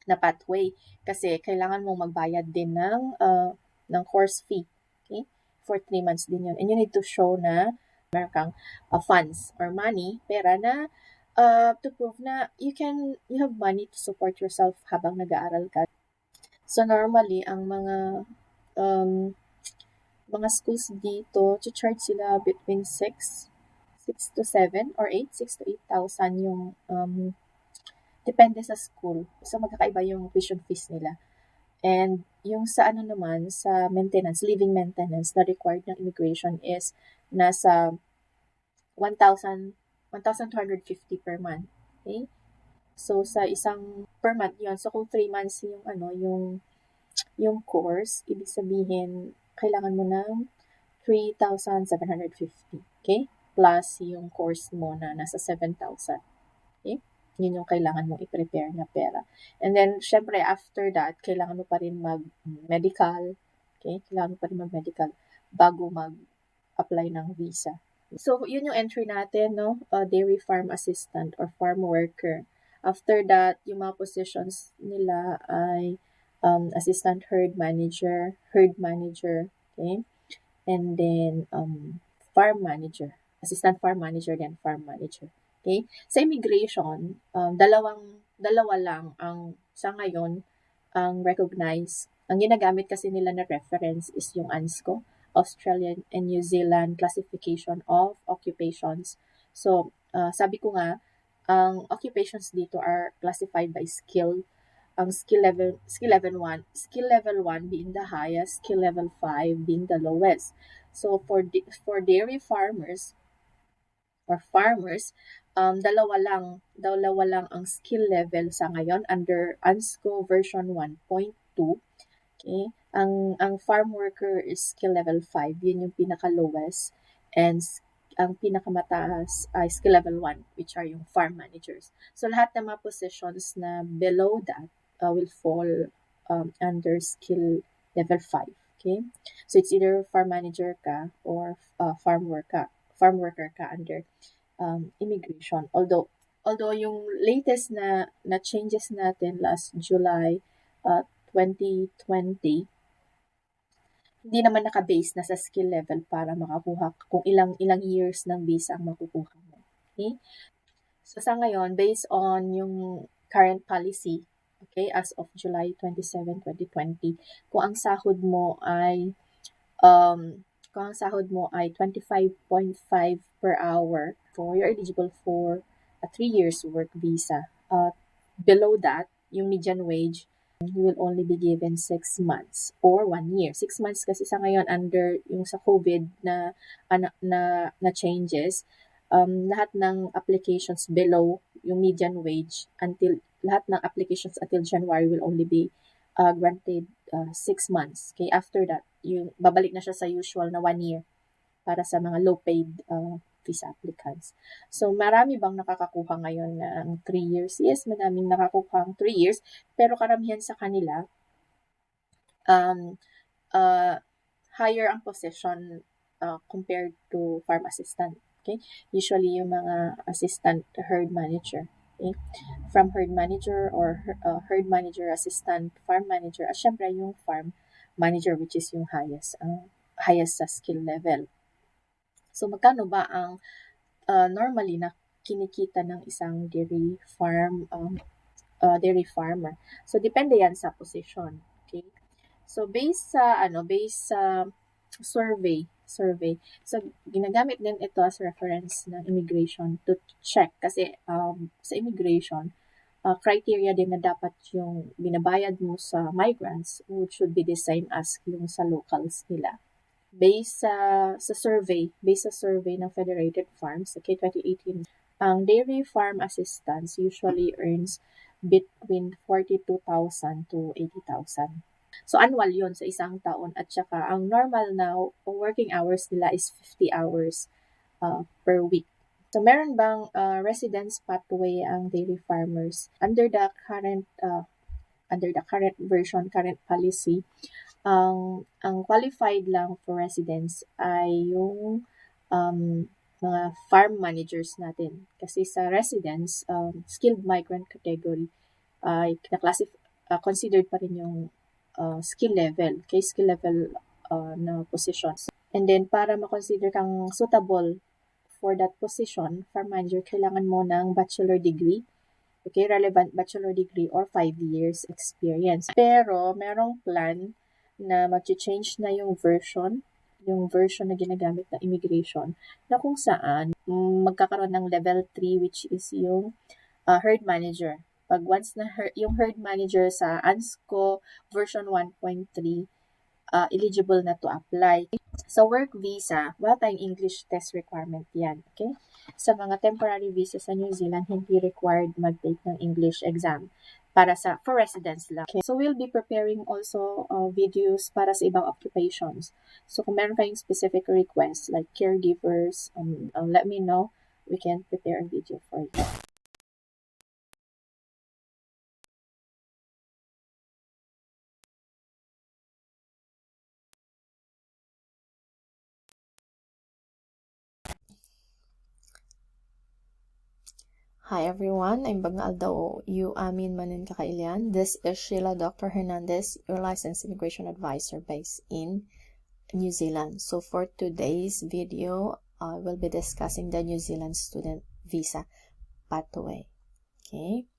na pathway kasi kailangan mong magbayad din ng course fee. Okay? For 3 months din yun. And you need to show na meron kang funds or money, pera na to prove na you have money to support yourself habang nag-aaral ka. So normally ang mga schools dito, charge sila between 6 to 7 or 6 to 8,000 yung depende sa school. So magkakaiba yung tuition fees nila. And yung sa naman, sa maintenance, living maintenance na required ng immigration is nasa 1,250 per month. Okay? So, sa isang per month yun. So, kung 3 months yung course, ibig sabihin, kailangan mo ng 3,750. Okay? Plus yung course mo na nasa 7,000. Okay? Yun yung kailangan mong i-prepare na pera. And then, syempre, after that, kailangan mo pa rin mag-medical. Okay? Kailangan mo pa rin mag-medical bago mag-apply ng visa. So, yun yung entry natin, no? Dairy farm assistant or farm worker. After that, yung mga positions nila ay assistant herd manager, okay? And then farm manager, assistant farm manager, then farm manager. Okay? Sa immigration, dalawa lang ang sa ngayon ang recognized. Ang ginagamit kasi nila na reference is yung ANSCO, Australian and New Zealand Classification of Occupations. So, sabi ko nga, ang occupations dito are classified by skill. Ang skill level 1 being the highest, skill level 5 being the lowest. So, for dairy farmers or farmers, dalawa lang ang skill level sa ngayon under ANSCO version 1.2. Okay? Ang farm worker is skill level 5, yun yung pinaka-lowest. And ang pinakamataas ay skill level 1, which are yung farm managers. So, lahat ng mga positions na below that will fall under skill level 5. Okay? So, it's either farm manager ka or farm worker ka under immigration. Although yung latest na changes natin last July 2020, hindi naman naka-base na sa skill level para makakuha kung ilang years ng visa ang makukuha mo. Okay? So sa ngayon, based on yung current policy, okay, as of July 27, 2020, kung ang sahod mo ay 25.5 per hour, so you're eligible for a 3 years work visa. Below that, yung median wage, you will only be given 6 months or 1 year. 6 months kasi sa ngayon under yung sa COVID na changes, lahat ng applications below yung median wage lahat ng applications until January will only be granted 6 months. Okay, after that, yung babalik na siya sa usual na 1 year para sa mga low-paid visa applicants. So, marami bang nakakakuha ngayon ng 3 years? Yes, maraming nakakuha ng 3 years, pero karamihan sa kanila, higher ang position compared to farm assistant. Okay? Usually, yung mga assistant herd manager. Okay? From herd manager or herd manager, assistant, farm manager, at syempre yung farm manager, which is yung highest sa skill level. So, magkano ba ang normally na kinikita ng isang dairy farmer? So, depende yan sa position. Okay? So, based sa survey. So, ginagamit din ito as reference ng immigration to check. Kasi sa immigration, criteria din na dapat yung binabayad mo sa migrants should be the same as yung sa locals nila. Based sa survey ng Federated Farms, okay, 2018, ang dairy farm assistants usually earns between 42,000 to 80,000. So, annual yun sa isang taon. At saka, ang normal na working hours nila is 50 hours per week. So, meron bang residence pathway ang dairy farmers? Under the current policy, ang qualified lang for residence ay yung mga farm managers natin. Kasi sa residence, skilled migrant category ay considered pa rin yung skill level, okay, skill level na positions. And then, para ma-consider kang suitable for that position, farm manager, kailangan mo ng bachelor degree, okay, relevant bachelor degree or 5 years experience. Pero, merong plan na mag-change na yung version na ginagamit na immigration, na kung saan magkakaroon ng level 3, which is yung herd manager. Pag once na yung herd manager sa ANSCO version 1.3, eligible na to apply. Sa work visa, wala tayong English test requirement yan, okay? Sa mga temporary visa sa New Zealand, hindi required mag-take ng English exam for residents lang. Okay? So, we'll be preparing also videos para sa ibang occupations. So, kung meron kayong specific requests like caregivers, let me know. We can prepare a video for you. Hi everyone, I'm Bangal daw you amin manin kakailian. This is Sheila Dr. Hernandez, your licensed immigration advisor based in New Zealand. So for today's video, I will be discussing the New Zealand student visa pathway. Okay.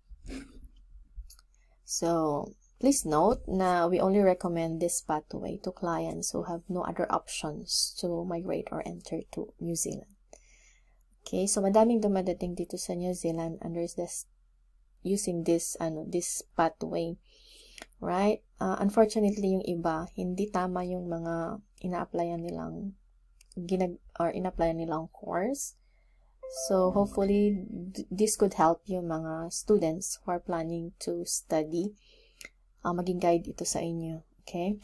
So please note na we only recommend this pathway to clients who have no other options to migrate or enter to New Zealand. Okay, so madaming dumadating dito sa New Zealand under this using this pathway, right? Unfortunately, yung iba hindi tama yung mga ina-applyan nilang course. So hopefully this could help yung mga students who are planning to study. Maging guide ito sa inyo, okay?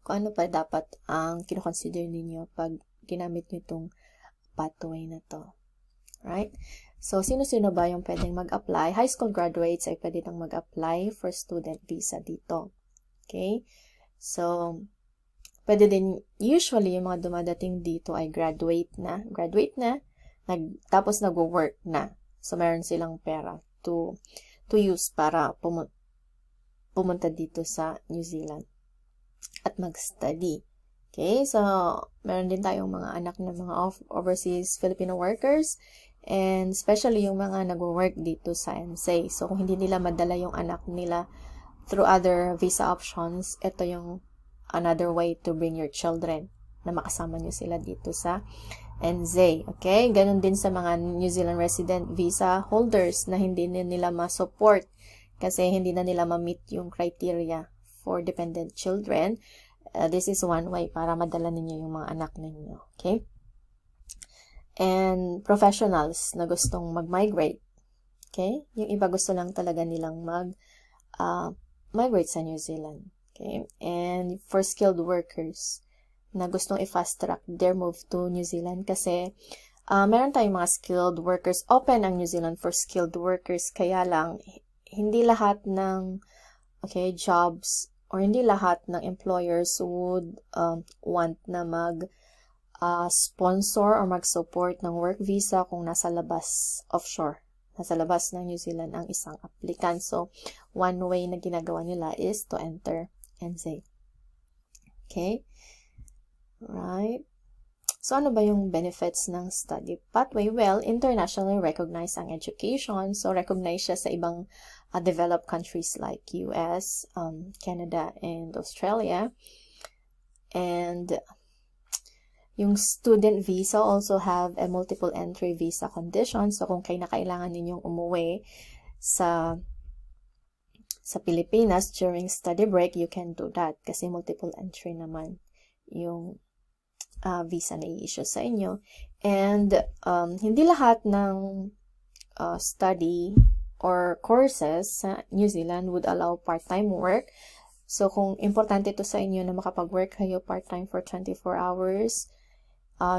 Kung ano pa dapat ang kino-consider ninyo pag ginamit niyo itong pathway na to. Right? So, sino-sino ba yung pwedeng mag-apply? High school graduates ay pwede nang mag-apply for student visa dito. Okay? So, pwede din, usually, yung mga dumadating dito ay graduate na, tapos nag-work na. So, meron silang pera to use para pumunta dito sa New Zealand at mag-study. Okay, so meron din tayong mga anak na mga overseas Filipino workers and especially yung mga nag-work dito sa MSA. So kung hindi nila madala yung anak nila through other visa options, ito yung another way to bring your children na makasama nyo sila dito sa NZ. Okay, ganun din sa mga New Zealand resident visa holders na hindi nila ma-support kasi hindi na nila ma-meet yung criteria for dependent children. This is one way para madala ninyo yung mga anak ninyo. Okay? And professionals na gustong mag-migrate. Okay? Yung iba gusto lang talaga nilang mag-migrate sa New Zealand. Okay? And for skilled workers na gustong i-fast track their move to New Zealand kasi meron tayong mga skilled workers. Open ang New Zealand for skilled workers. Kaya lang, hindi lahat ng jobs or hindi lahat ng employers would want na sponsor or mag-support ng work visa kung nasa labas offshore. Nasa labas ng New Zealand ang isang applicant. So, one way na ginagawa nila is to enter NZ. Okay? Right? So, ano ba yung benefits ng study pathway? Well, internationally recognized ang education. So, recognized siya sa ibang developed countries like US, Canada, and Australia. And yung student visa also have a multiple entry visa condition. So, kung kailangan ninyong umuwi sa Pilipinas during study break, you can do that kasi multiple entry naman yung visa na i-issue sa inyo. And hindi lahat ng study or courses sa New Zealand would allow part-time work. So, kung importante ito sa inyo na makapag-work kayo part-time for 24 hours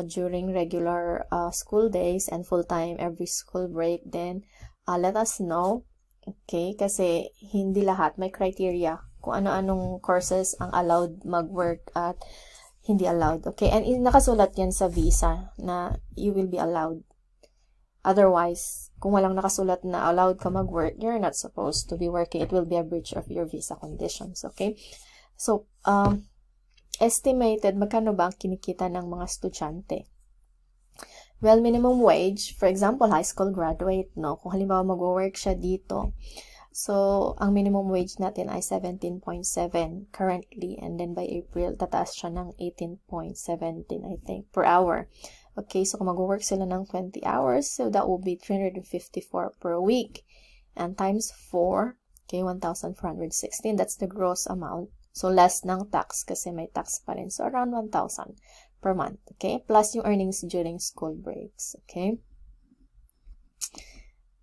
during regular school days and full-time every school break, then let us know. Okay? Kasi hindi lahat. May criteria kung ano-anong courses ang allowed mag-work at hindi allowed. Okay? And nakasulat yan sa visa na you will be allowed. Otherwise, kung walang nakasulat na allowed ka mag-work, you're not supposed to be working. It will be a breach of your visa conditions. Okay? So, estimated, magkano ba ang kinikita ng mga estudyante? Well, minimum wage, for example, high school graduate, no? Kung halimbawa mag-work siya dito, so, ang minimum wage natin ay 17.7 currently, and then by April, tataas siya ng 18.17, I think, per hour. Okay, so kung mag-work sila ng 20 hours, so that will be 354 per week. And times 4, okay, 1,416, that's the gross amount. So, less ng tax kasi may tax pa rin. So, around 1,000 per month. Okay? Plus yung earnings during school breaks. Okay?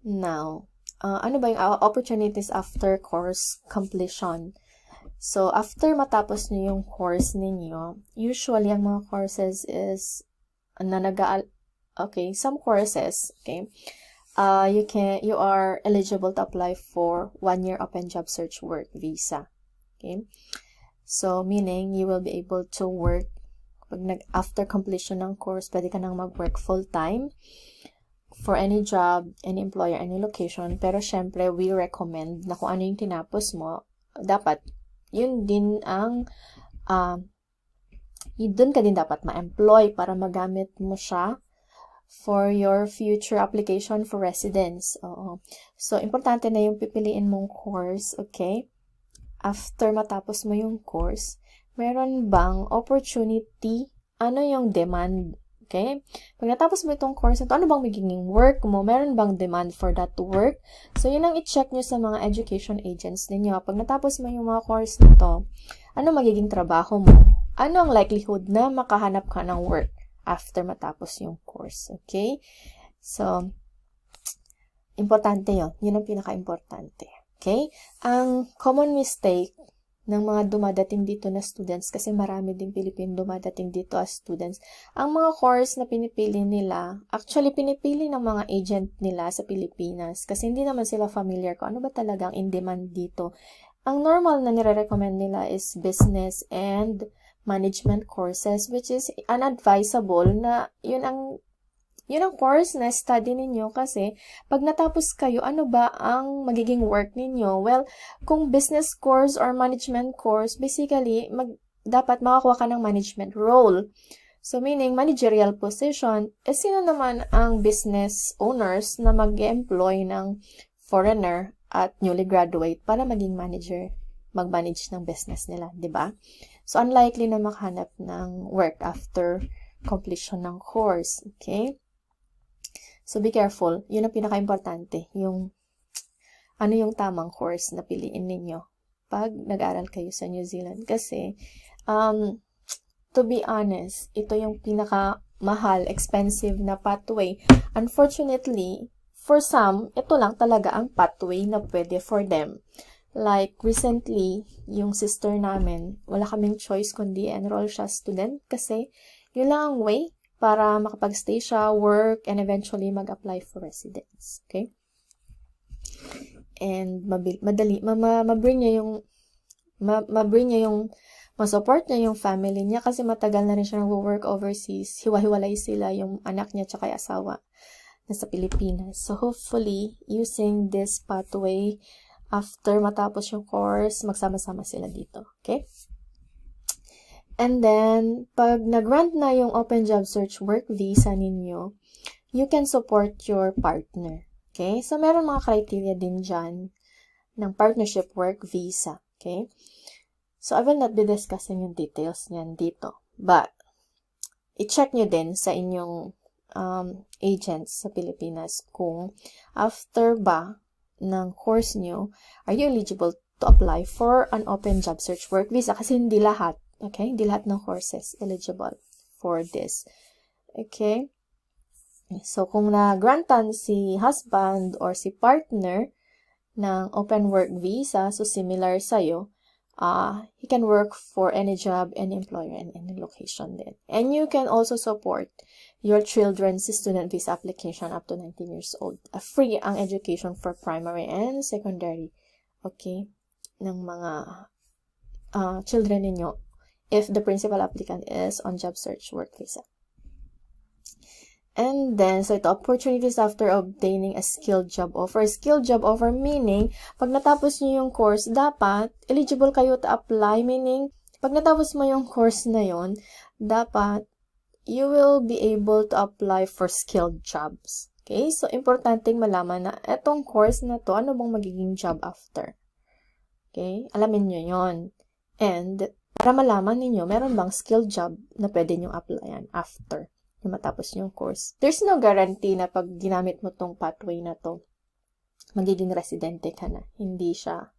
Now, ano ba yung opportunities after course completion? So, after matapos nyo yung course ninyo, usually ang mga courses is some courses, okay, you are eligible to apply for 1 year open job search work visa. Okay? So, meaning you will be able to work after completion ng course, pwede ka nang mag-work full-time for any job, any employer, any location. Pero, syempre, we recommend na kung ano yung tinapos mo, dapat yun din ang doon ka din dapat ma-employ para magamit mo siya for your future application for residence. Oo. So, importante na yung pipiliin mong course, okay? After matapos mo yung course, meron bang opportunity? Ano yung demand? Okay? Pag natapos mo itong course, ano bang magiging work mo? Meron bang demand for that work? So, yun ang i-check nyo sa mga education agents ninyo. Pag natapos mo yung mga course nito, ano magiging trabaho mo? Ano ang likelihood na makahanap ka ng work after matapos yung course? Okay? So, importante yun. Yun ang pinaka-importante. Okay? Ang common mistake ng mga dumadating dito na students, kasi marami ding Pilipino dumadating dito as students, ang mga course na pinipili nila, actually pinipili ng mga agent nila sa Pilipinas kasi hindi naman sila familiar kung ano ba talagang in demand dito. Ang normal na nire-recommend nila is business and management courses, which is unadvisable na yun ang course na study ninyo kasi pag natapos kayo, ano ba ang magiging work ninyo? Well, kung business course or management course, basically, dapat makakuha ka ng management role. So, meaning, managerial position, sino naman ang business owners na mag-employ ng foreigner at newly graduate para maging manager, mag-manage ng business nila, di ba? So, unlikely na makahanap ng work after completion ng course, okay? So, be careful. Yun ang pinaka-importante. Ano yung tamang course na piliin ninyo pag nag-aral kayo sa New Zealand. Kasi, to be honest, ito yung pinaka-mahal, expensive na pathway. Unfortunately, for some, ito lang talaga ang pathway na pwede for them. Like, recently, yung sister namin, wala kaming choice kundi enroll siya student kasi yun lang ang way para makapag-stay siya, work, and eventually mag-apply for residence. Okay? And madali, ma-bring niya yung ma-support niya yung family niya kasi matagal na rin siya nag-work overseas. Hiwa-hiwalay sila yung anak niya tsaka yung asawa na sa Pilipinas. So, hopefully, using this pathway, after matapos yung course, magsama-sama sila dito. Okay? And then, pag nag-grant na yung Open Job Search Work Visa ninyo, you can support your partner. Okay? So, meron mga criteria din dyan ng partnership work visa. Okay? So, I will not be discussing yung details niyan dito. But, i-check nyo din sa inyong agents sa Pilipinas kung after ba ng course nyo, are you eligible to apply for an Open Job Search Work Visa? Kasi hindi lahat. Okay? Hindi lahat ng courses eligible for this. Okay? So, kung na-grantan si husband or si partner ng Open Work Visa, so similar sa'yo, he can work for any job, any employer, and any location din. And you can also support your children's student visa application up to 19 years old. Free ang education for primary and secondary, okay, ng mga children ninyo if the principal applicant is on job search work visa. And then, so ito, opportunities after obtaining a skilled job offer. Skilled job offer meaning, pag natapos nyo yung course, dapat eligible kayo to apply. Meaning, pag natapos mo yung course na yon, dapat you will be able to apply for skilled jobs. Okay? So, importanteng malaman na etong course na to, ano bang magiging job after. Okay? Alamin nyo yon. And, para malaman ninyo, meron bang skilled job na pwede nyo applyan after na matapos yung course. There's no guarantee na pag ginamit mo tong pathway na to, magiging residente ka na. Hindi siya.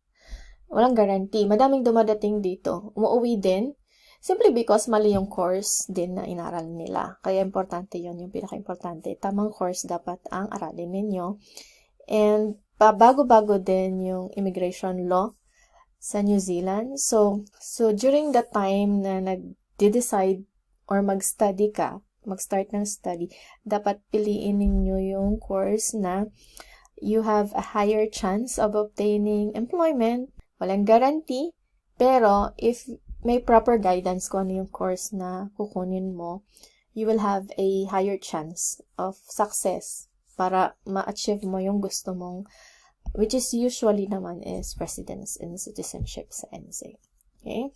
Walang guarantee. Madaming dumadating dito. Umuwi din. Simply because mali yung course din na inaral nila. Kaya importante yon, yung pinaka-importante. Tamang course dapat ang aralin ninyo. And bago-bago din yung immigration law sa New Zealand. So during the time na nag-decide or mag-study ka, mag-start ng study, dapat piliin ninyo yung course na you have a higher chance of obtaining employment. Walang guarantee, pero if may proper guidance kung ano yung course na kukunin mo, you will have a higher chance of success para ma-achieve mo yung gusto mong, which is usually naman is residence and citizenship sa NZ. Okay?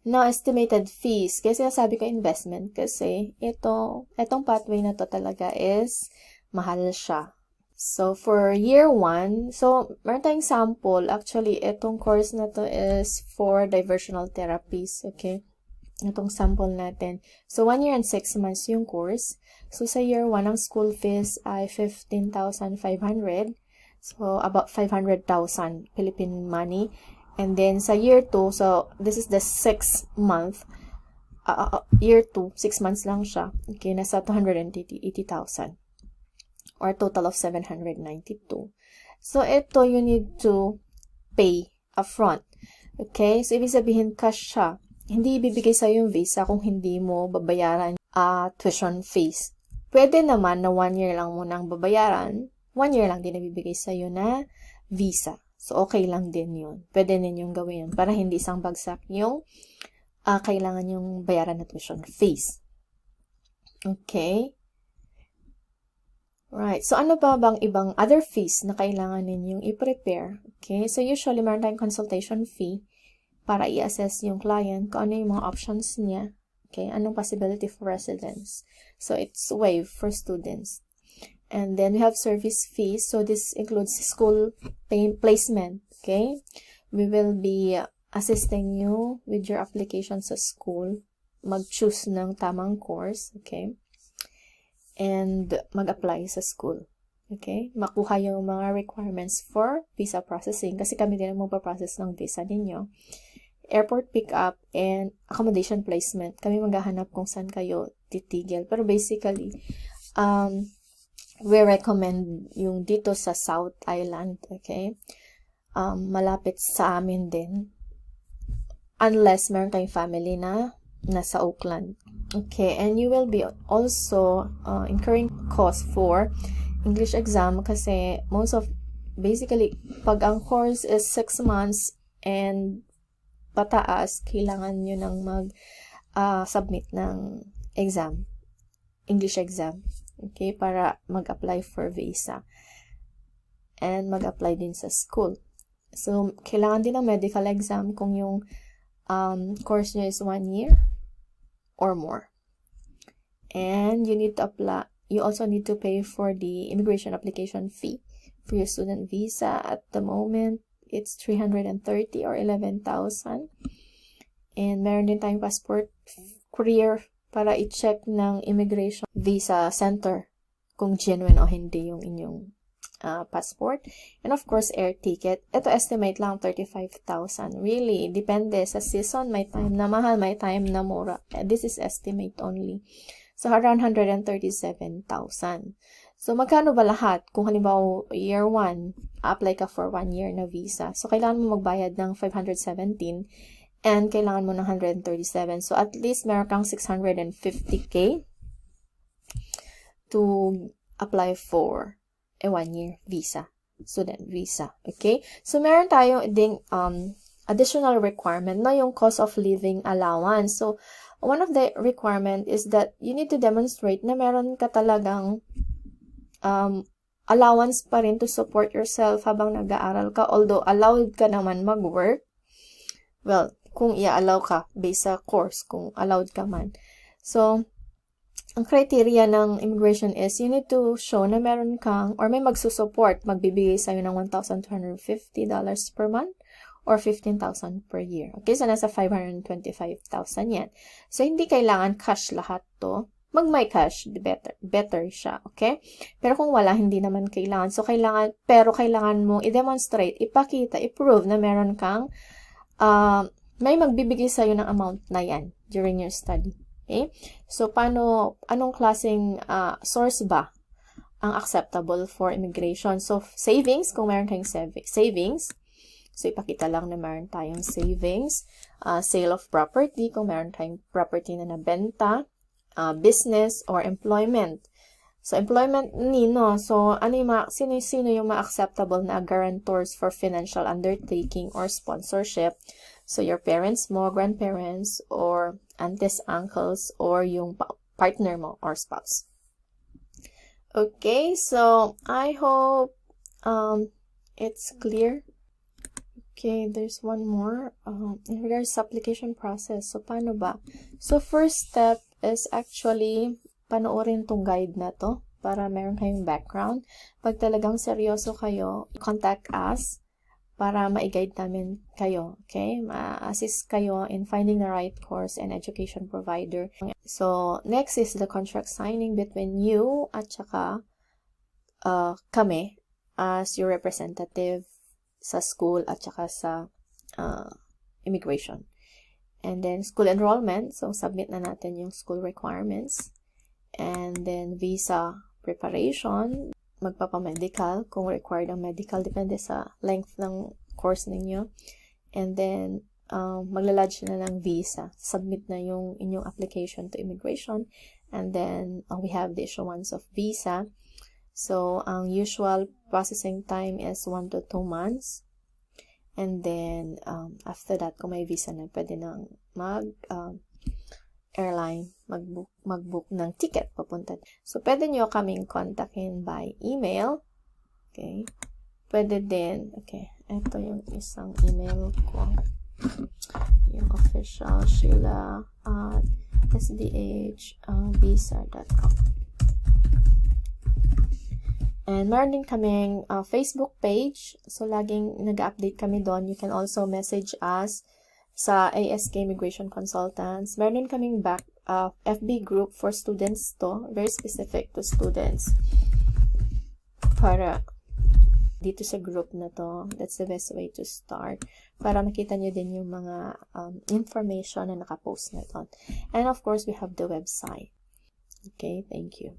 Now, estimated fees. Kasi nasabi ko investment kasi itong pathway na to talaga is mahal siya. So, for year 1, so, meron tayong sample. Actually, itong course na to is for diversional therapies, okay? Itong sample natin. So, 1 year and 6 months yung course. So, sa year 1, ang school fees ay 15,500. So, about 500,000 Philippine money. And then, sa year 2, so, this is the 6th month. Year 2, 6 months lang siya. Okay, nasa 280,000. Or total of 792. So, ito you need to pay upfront. Okay? So, ibig sabihin cash siya. Hindi ibibigay sa'yo yung visa kung hindi mo babayaran tuition fees. Pwede naman na 1 year lang mo nang babayaran. 1 year lang din ibibigay sa'yo na visa. So, okay lang din yun. Pwede ninyong gawin yun para hindi isang bagsak yung kailangan yung bayaran na tuition fees. Okay? Right. So, ano ba bang ibang other fees na kailangan ninyong i-prepare? Okay. So, usually, meron tayong consultation fee para i-assess yung client kung ano yung mga options niya. Okay. Anong possibility for residents. So, it's waived for students. And then, we have service fees. So, this includes school placement. Okay. We will be assisting you with your application sa school. Mag-choose ng tamang course. Okay. And mag-apply sa school. Okay? Makuha yung mga requirements for visa processing kasi kami din ang magpa-process ng visa ninyo. Airport pick-up and accommodation placement. Kami maghahanap kung saan kayo titigil. Pero basically, we recommend yung dito sa South Island. Okay? Malapit sa amin din. Unless meron kayong family na nasa Auckland. Okay, and you will be also incurring cost for English exam kasi basically, pag ang course is 6 months and pataas, kailangan nyo nang mag-submit ng exam, English exam, okay, para mag-apply for visa and mag-apply din sa school. So, kailangan din ng medical exam kung yung course nyo is 1 year or more. And you need to apply. You also need to pay for the immigration application fee for your student visa. At the moment, it's 330 or 11,000. And meron din tayong passport courier para i-check ng immigration visa center kung genuine o hindi yung inyong passport. And of course, air ticket. Ito estimate lang 35,000. Really, depende sa season. May time na mahal, may time na mura. This is estimate only. So, around 137,000. So, magkano ba lahat? Kung halimbawa, year 1, apply ka for 1 year na visa. So, kailangan mo magbayad ng 517 and kailangan mo ng 137. So, at least meron kang 650K to apply for a 1-year visa, student visa. Okay? So, meron tayo ding additional requirement na yung cost of living allowance. So, one of the requirement is that you need to demonstrate na meron ka talagang allowance pa rin to support yourself habang nag-aaral ka. Although, allowed ka naman mag-work. Well, kung i-allow ka based sa course, kung allowed ka man. So, ang criteria ng immigration is you need to show na meron kang or may magsusupport, magbibigay sa'yo ng $1,250 per month or 15,000 per year. Okay, so nasa 525,000 yan. So, hindi kailangan cash lahat to. my cash, better siya, okay? Pero kung wala, hindi naman kailangan. So, kailangan mo i-demonstrate, ipakita, i-prove na meron kang, may magbibigay sa'yo ng amount na yan during your study, okay? So, anong klaseng source ba ang acceptable for immigration? So, savings, kung meron kayong savings, so, ipakita lang na meron tayong savings. Sale of property, kung meron tayong property na nabenta. Business or employment. So, employment nino. So, sino yung ma-acceptable na guarantors for financial undertaking or sponsorship? So, your parents mo, grandparents, or aunties, uncles, or yung partner mo or spouse. Okay, so, I hope it's clear. Okay, there's one more. In regards to application process. So, paano ba? So, first step is actually panoorin tong guide na to para meron kayong background. Pag talagang seryoso kayo, contact us para ma-guide namin kayo. Okay? Ma-assist kayo in finding the right course and education provider. So, next is the contract signing between you at saka kami as your representative sa school at saka sa immigration. And then, school enrollment. So, submit na natin yung school requirements. And then, visa preparation. Magpapamedical kung required ang medical. Depende sa length ng course ninyo. And then, maglalodge na ng visa. Submit na yung inyong application to immigration. And then, we have the issuance of visa. So, ang usual processing time is 1 to 2 months. And then, after that, kung may visa na, pwede nang airline, mag-book ng ticket papunta. So, pwede nyo kaming kontakin by email. Okay. Pwede din, okay, ito yung isang email ko. Yung official, Sheila at sdhvisa.com. And meron din kaming Facebook page. So, laging nag-update kami doon. You can also message us sa ASK Immigration Consultants. Meron din kaming FB group for students to. Very specific to students. Para dito sa group na to, that's the best way to start. Para makita nyo din yung mga information na nakapost na doon. And of course, we have the website. Okay, thank you.